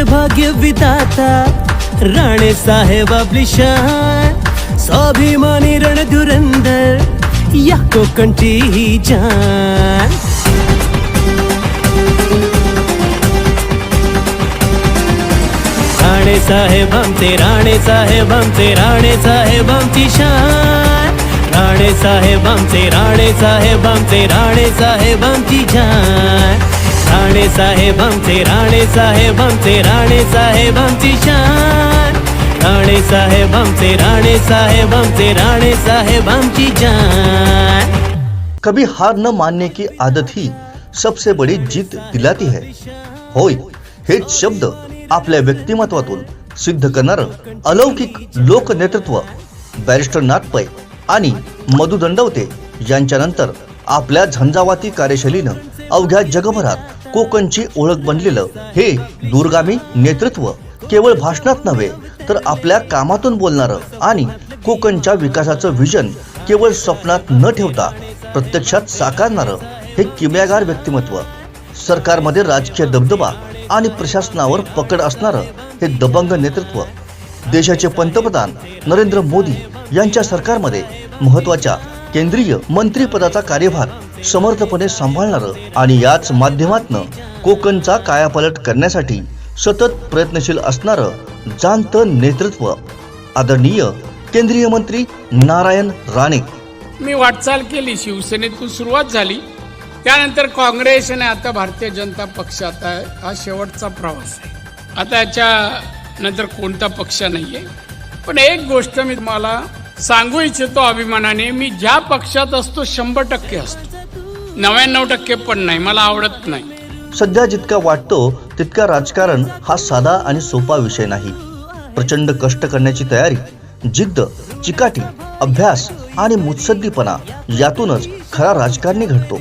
कोकणचे भाग्य विधाता राणे साहेब आपली शान स्वाभिमानी रणधुरंदर या कोकणची ही जान. राणे साहेब आमचे राणे साहेब आमचे राणे साहेब आमची शान. राणे साहेब आमचे राणे साहेब आमचे राणे साहेब आमची जान. राणे साहेब आमचे राणे साहेब आमचे राणे साहेब आमची शान. राणे साहेब आमचे राणे साहेब आमचे राणे साहेब आमची जान. कभी हार न मानने की आदत ही सबसे बड़ी जीत दिलाती है. होय, हेच शब्द आपल्या व्यक्तिमत्वातून सिद्ध करणारं अलौकिक लोक नेतृत्व बॅरिस्टर नाथ पै आणि मधु दंडवते यांच्यानंतर आपल्या झंझावाती कार्यशैलीनं अवघ्या जगभरात कोकणची ओळख बनलेलं हे दूरगामी नेतृत्व केवळ भाषणात नव्हे तर आपल्या कामातून बोलणारं आणि कोकणच्या विकासाचं विजन केवळ स्वप्नात न ठेवता प्रत्यक्षात साकारणारं हे किमयागार व्यक्तिमत्व. सरकारमध्ये राजकीय दबदबा आणि प्रशासनावर पकड असणारं हे दबंग नेतृत्व. देशाचे पंतप्रधान नरेंद्र मोदी यांच्या सरकारमध्ये महत्त्वाच्या केंद्रीय मंत्रिपदाचा कार्यभार समर्थपणे सांभाळणारं आणि याच माध्यमातून कोकणचा कायापालट करण्यासाठी सतत प्रयत्नशील असणारं जाणतं नेतृत्व आदरणीय केंद्रीय मंत्री नारायण राणे. मी वाटचाल केली, शिवसेनेतून सुरुवात झाली, त्यानंतर काँग्रेस आणि आता भारतीय जनता पक्षात आहे. हा शेवटचा प्रवास आहे. आता याच्या नंतर कोणता पक्ष नाही आहे. पण एक गोष्ट मी तुम्हाला सांगू इच्छितो अभिमानाने, मी ज्या पक्षात असतो 100% असतो, 99% पण नाही, मला आवडत नाही. सध्या जितका वाटतो तितका राजकारण हा साधा आणि सोपा विषय नाही. प्रचंड कष्ट करण्याची तयारी, जिद्द, चिकाटी, अभ्यास आणि मुत्सद्दीपणा यातूनच खरा राजकारणी घडतो.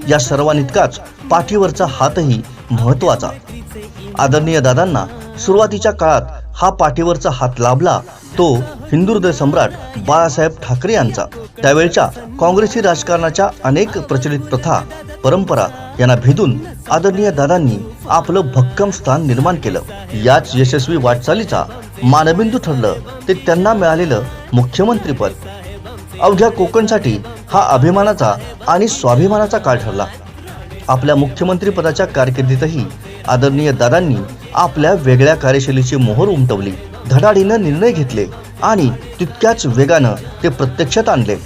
या सर्वांइतकाच पाठीवरचा हातही महत्वाचा. आदरणीय दादांना सुरुवातीच्या काळात हा पाठीवरचा हात लाभला तो हिंदुहृदय सम्राट बाळासाहेब ठाकरे यांचा. त्यावेळच्या काँग्रेसी राजकारणाच्या अनेक प्रचलित प्रथा, परंपरा यांना भेदून आदरणीय दादांनी आपलं भक्कम स्थान निर्माण केलं. याच यशस्वी वाटचालीचा मानबिंदू ठरलं ते त्यांना मिळालेलं मुख्यमंत्रीपद. अवघ्या कोकणसाठी हा अभिमानाचा आणि स्वाभिमानाचा काळ ठरला. आपल्या मुख्यमंत्री पदाच्या कारकिर्दीतही आदरणीय दादांनी आपल्या वेगळ्या कार्यशैलीची मोहर उमटवली. धडाडीनं निर्णय घेतले आणि तितक्याच वेगानं ते प्रत्यक्षात आणले.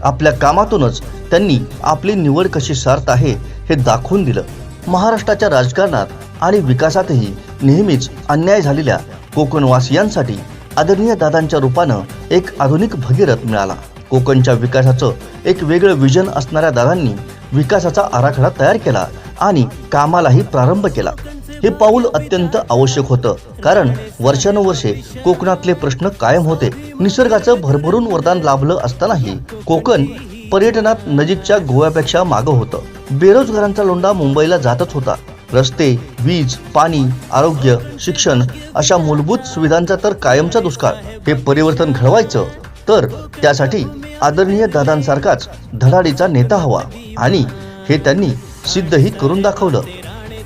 आपल्या कामातूनच त्यांनी आपली निवड कशी सार्थ आहे हे दाखवून दिलं. महाराष्ट्राच्या राजकारणात आणि विकासातही नेहमीच अन्याय झालेल्या कोकणवासियांसाठी आदरणीय दादांच्या रूपानं एक आधुनिक भगीरथ मिळाला. कोकणच्या विकासाचं एक वेगळं विजन असणाऱ्या दादांनी विकासाचा आराखडा तयार केला आणि कामालाही प्रारंभ केला. हे पाऊल अत्यंत आवश्यक होतं, कारण वर्षानुवर्षे कोकणातले प्रश्न कायम होते. निसर्गाचं भरभरून वरदान लाभलं असतानाही कोकण पर्यटनात नजीकच्या गोव्यापेक्षा मागं होतं. बेरोजगारांचा लोंढा मुंबईला जातच होता. रस्ते, वीज, पाणी, आरोग्य, शिक्षण अशा मूलभूत सुविधांचा तर कायमचा दुष्काळ. हे परिवर्तन घडवायचं तर त्यासाठी आदरणीय दादांसारखाच धडाडीचा नेता हवा आणि हे त्यांनी सिद्धही करून दाखवलं.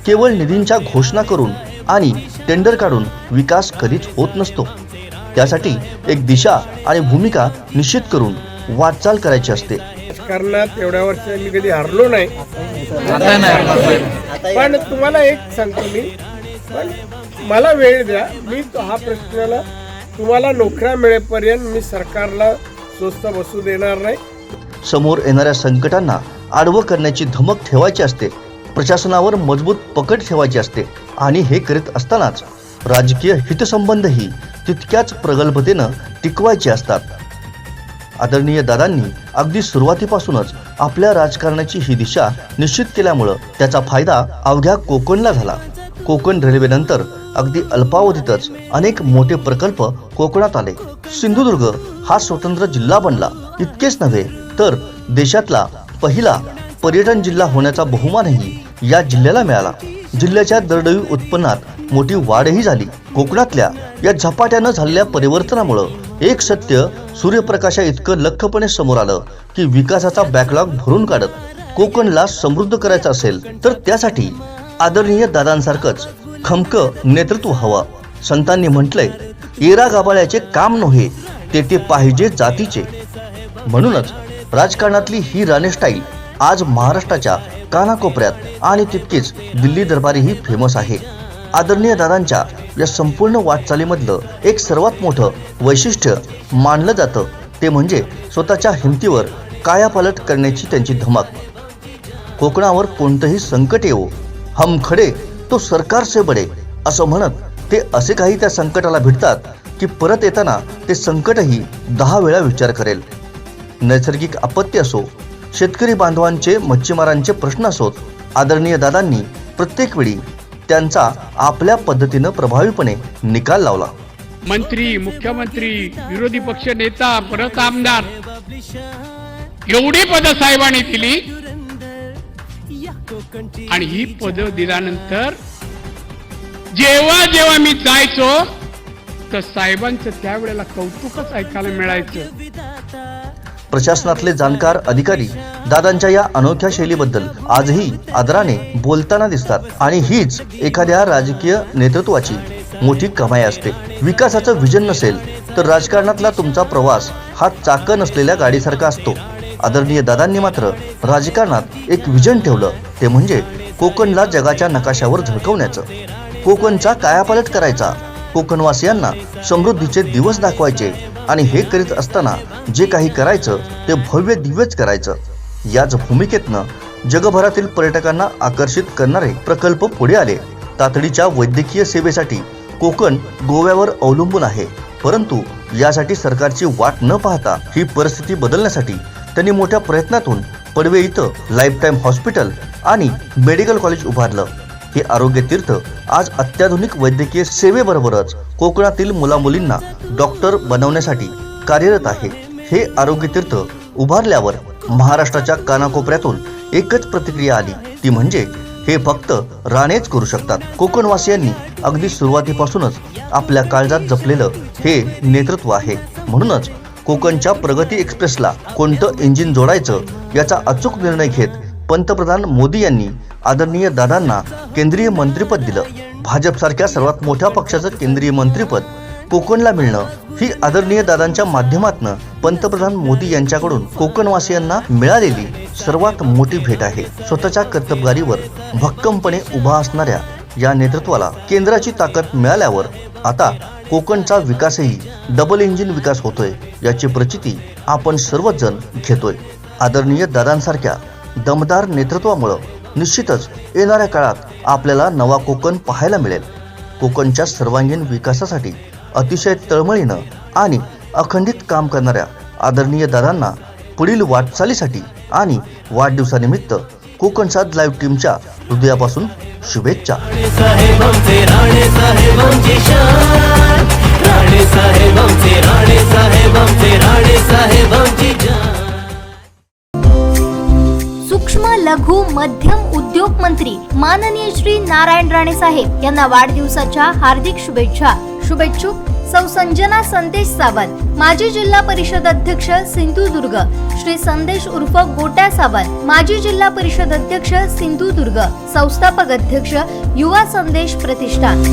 केवळ निधींच्या घोषणा करून आणि टेंडर काढून विकास कधीच होत नसतो. त्यासाठी एक दिशा आणि भूमिका निश्चित करून वाटचाल करायची असते. राजकारणात एवढ्या वर्ष मी कधी हरलो नाही, पण तुम्हाला एक सांगतो मी, पण मला वेळ द्या. मी हा प्रश्नाला तुम्हाला नोकऱ्या मिळेपर्यंत मी सरकारला स्वस्त बसू देणार नाही. समोर येणाऱ्या संकटांना आडवं करण्याची धमक ठेवायची असते. प्रशासनावर मजबूत पकड ठेवायची असते आणि हे करीत असतानाच राजकीय हितसंबंधही तितक्याच प्रगल्भतेनं टिकवायचे असतात. आदरणीय दादांनी अगदी सुरुवातीपासूनच आपल्या राजकारणाची ही दिशा निश्चित केल्यामुळं त्याचा फायदा अवघ्या कोकणला झाला. कोकण रेल्वेनंतर अगदी अल्पावधीतच अनेक मोठे प्रकल्प कोकणात आले. सिंधुदुर्ग हा स्वतंत्र जिल्हा बनला. इतकेच नव्हे तर देशातला पहिला पर्यटन जिल्हा होण्याचा बहुमानही या जिल्ह्याला मिळाला. जिल्ह्याच्या दरडोई उत्पन्नात मोठी वाढही झाली. कोकणातल्या या झपाट्यानं झालेल्या परिवर्तनामुळे एक सत्य सूर्यप्रकाशा इतकं लख्खपणे समोर आलं की विकासाचा बॅकलॉग भरून काढत कोकणला समृद्ध करायचं असेल तर त्यासाठी आदरणीय दादांसारखंच खमकं नेतृत्व हवं. संतांनी म्हटलंय, येरा गाबाळ्याचे काम नव्हे, ते पाहिजे जातीचे. म्हणूनच राजकारणातली ही राणे स्टाईल आज महाराष्ट्राच्या कानाकोपऱ्यात आणि तितकीच दिल्ली दरबारीही फेमस आहे. आदरणीय दादांच्या या संपूर्ण वाटचालीमधलं एक सर्वात मोठं वैशिष्ट्य मानलं जातं ते म्हणजे स्वतःच्या हिमतीवर कायापालट करण्याची त्यांची धमक. कोकणावर कोणतंही संकट येवो, हम खडे तो सरकार से बडे असं म्हणत ते असे काही त्या संकटाला भिडतात की परत येताना ते संकटही 10 वेळा विचार करेल. नैसर्गिक आपत्ती असो, शेतकरी बांधवांचे मच्छीमारांचे प्रश्न असोत, आदरणीय दादांनी प्रत्येक वेळी त्यांचा आपल्या पद्धतीनं प्रभावीपणे निकाल लावला. मंत्री, मुख्यमंत्री, विरोधी पक्ष नेता, परत आमदार, एवढी पदं साहेबांनी दिली. आणि ही पदं दिल्यानंतर जेव्हा जेव्हा मी जायचो तर साहेबांचं त्यावेळेला कौतुकच ऐकायला मिळायचं. प्रशासनातले जाणकार अधिकारी दादांच्या या अनोख्या शैलीबद्दल आजही आदराने बोलताना दिसतात. आणि हीच एखाद्या राजकीय नेतृत्वाची मोठी कमाई असते. विकासाचं विजन नसेल तर राजकारणातला तुमचा प्रवास हा चाकं नसलेल्या गाडीसारखा असतो. आदरणीय दादांनी मात्र राजकारणात एक विजन ठेवलं, ते म्हणजे कोकणला जगाच्या नकाशावर झळकवण्याचं, कोकणचा कायापालट करायचा, कोकणवासियांना समृद्धीचे दिवस दाखवायचे. आणि हे करीत असताना जे काही करायचं ते भव्य दिव्यच करायचं. याच भूमिकेतनं जगभरातील पर्यटकांना आकर्षित करणारे प्रकल्प पुढे आले. तातडीच्या वैद्यकीय सेवेसाठी कोकण गोव्यावर अवलंबून आहे, परंतु यासाठी सरकारची वाट न पाहता ही परिस्थिती बदलण्यासाठी त्यांनी मोठ्या प्रयत्नातून पडवे इथं लाईफटाईम हॉस्पिटल आणि मेडिकल कॉलेज उभारलं. हे आरोग्य तीर्थ आज अत्याधुनिक वैद्यकीय सेवेबरोबरच कोकणातील मुलामुलींना डॉक्टर बनवण्यासाठी कार्यरत आहे. हे आरोग्य तीर्थ उभारल्यावर महाराष्ट्राच्या कानाकोपऱ्यातून एकच प्रतिक्रिया आली, ती म्हणजे हे फक्त राणेच करू शकतात. कोकणवासियांनी अगदी सुरुवातीपासूनच आपल्या काळजात जपलेलं हे नेतृत्व आहे. म्हणूनच कोकणच्या प्रगती एक्सप्रेसला कोणतं इंजिन जोडायचं याचा अचूक निर्णय घेत पंतप्रधान मोदी यांनी आदरणीय दादांना केंद्रीय मंत्रिपद दिलं. भाजपसारख्या सर्वात मोठ्या पक्षाचं केंद्रीय मंत्रिपद कोकणला मिळणं ही आदरणीय दादांच्या माध्यमातून पंतप्रधान मोदी यांच्याकडून कोकणवासियांना मिळालेली सर्वात मोठी भेट आहे. स्वतःच्या कर्तबगारीवर भक्कमपणे उभा असणाऱ्या या नेतृत्वाला केंद्राची ताकद मिळाल्यावर आता कोकणचा विकासही डबल इंजिन विकास होतोय, याची प्रचिती आपण सर्वच जण घेतोय. आदरणीय दादांसारख्या दमदार नेतृत्वामुळे निश्चितच येणाऱ्या काळात आपल्याला नवा कोकण पाहायला मिळेल. कोकणच्या सर्वांगीण विकासासाठी अतिशय तळमळीनं आणि अखंडित काम करणाऱ्या आदरणीय दादांना पुढील वाटचालीसाठी आणि वाढदिवसानिमित्त कोकण साथ लाईव्ह टीमच्या हृदयापासून शुभेच्छा. राणे साहेब आमचे, राणे साहेब आमची शान, राणे साहेब आमचे, राणे साहेब आमचे, राणे साहेब आमची जान. सूक्ष्म लघु मध्यम उद्योग मंत्री माननीय श्री नारायण राणे साहेब यांना वाढदिवसाच्या हार्दिक शुभेच्छा. शुभेच्छुक सौ संजना संदेश सावंत, माजी जिल्हा परिषद अध्यक्ष सिंधुदुर्ग, श्री संदेश उर्फ गोट्या सावंत, माजी जिल्हा परिषद अध्यक्ष सिंधुदुर्ग, संस्थापक अध्यक्ष युवा संदेश प्रतिष्ठान.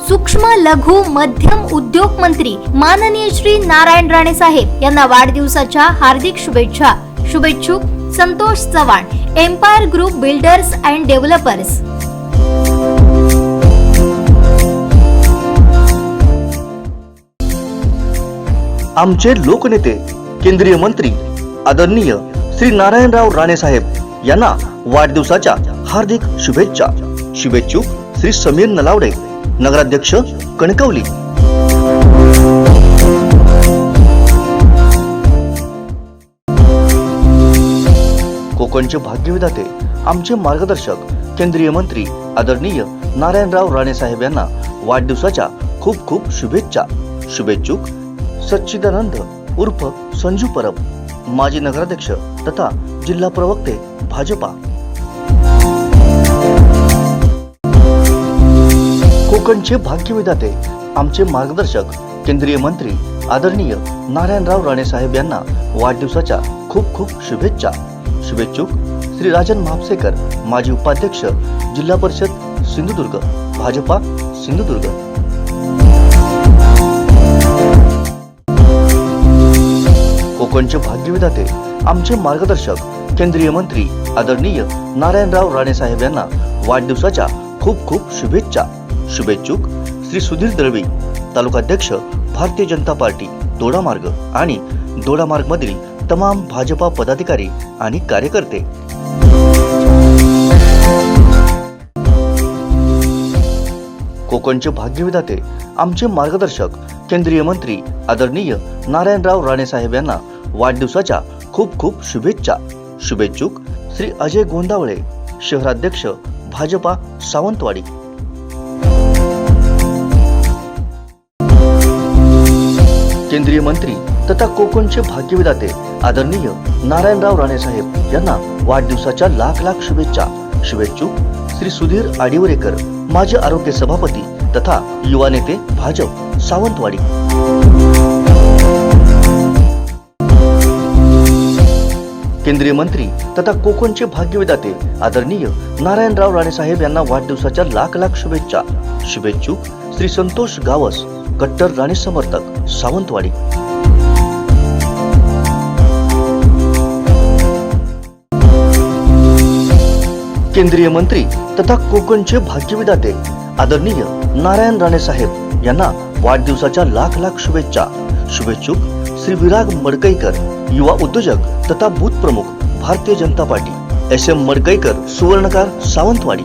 सूक्ष्म लघु मध्यम उद्योग मंत्री माननीय श्री नारायण राणे साहेब यांना वाढदिवसाच्या हार्दिक शुभेच्छा. शुभेच्छुक Santosh Chavan, Empire group builders and developers. आमचे लोकनेते केंद्रीय मंत्री आदरणीय श्री नारायणराव राणे साहेब यांना वाढदिवसाच्या हार्दिक शुभेच्छा. शुभेच्छुक श्री समीर नलावडे, नगराध्यक्ष कणकवली. कोकणचे भाग्यविधाते आमचे मार्गदर्शक केंद्रीय मंत्री आदरणीय नारायणराव राणे साहेब यांना वाढदिवसाच्या खूप खूप शुभेच्छा. शुभेच्छुक सच्चिदानंद उर्फ संजू परब, माजी नगराध्यक्ष तथा जिल्हा प्रवक्ते भाजपा. कोकणचे भाग्यविधाते आमचे मार्गदर्शक केंद्रीय मंत्री आदरणीय नारायणराव राणे साहेब यांना वाढदिवसाच्या खूप खूप शुभेच्छा. शुभेच्छुक श्री राजन म्हापसेकर, माजी उपाध्यक्ष, जिल्हा परिषद सिंधुदुर्ग, भाजपा सिंधुदुर्ग. कोकणचे भाग्यविधाते, आमचे मार्गदर्शक, केंद्रीय मंत्री आदरणीय नारायणराव राणे साहेब यांना वाढदिवसाच्या खूप खूप शुभेच्छा. शुभेच्छुक श्री सुधीर दळवी, तालुकाध्यक्ष, भारतीय जनता पार्टी, दोडामार्ग आणि दोडामार्ग मधील तमाम भाजपा पदाधिकारी आणि कार्यकर्ते. कोकणचे भाग्यविधाते, आमचे मार्गदर्शक, केंद्रीय मंत्री आदरणीय नारायणराव राणे साहेब यांना वाढदिवसाच्या खूप खूप शुभेच्छा. शुभेच्छुक श्री अजय गोंदावळे, शहराध्यक्ष, भाजपा सावंतवाडी. केंद्रीय मंत्री तथा कोकणचे भाग्यविधाते आदरणीय नारायणराव राणे साहेब यांना वाढदिवसाच्या लाख लाख शुभेच्छा. शुभेच्छुक श्री सुधीर आडिवरेकर, माजी आरोग्य सभापती तथा युवा नेते, भाजप सावंतवाडी. केंद्रीय मंत्री तथा कोकणचे भाग्यविधाते आदरणीय नारायणराव राणे साहेब यांना वाढदिवसाच्या लाख लाख शुभेच्छा. शुभेच्छुक श्री संतोष गावस, कट्टर राणे समर्थक, सावंतवाडी. केंद्रीय मंत्री तथा कोकणचे भाग्यविधाते आदरणीय नारायण राणे साहेब यांना वाढदिवसाच्या लाख लाख शुभेच्छा. शुभेच्छुक श्री विराग मडकईकर, युवा उद्योजक तथा बूथ प्रमुख, भारतीय जनता पार्टी, SM मडकईकर, सुवर्णकार, सावंतवाडी.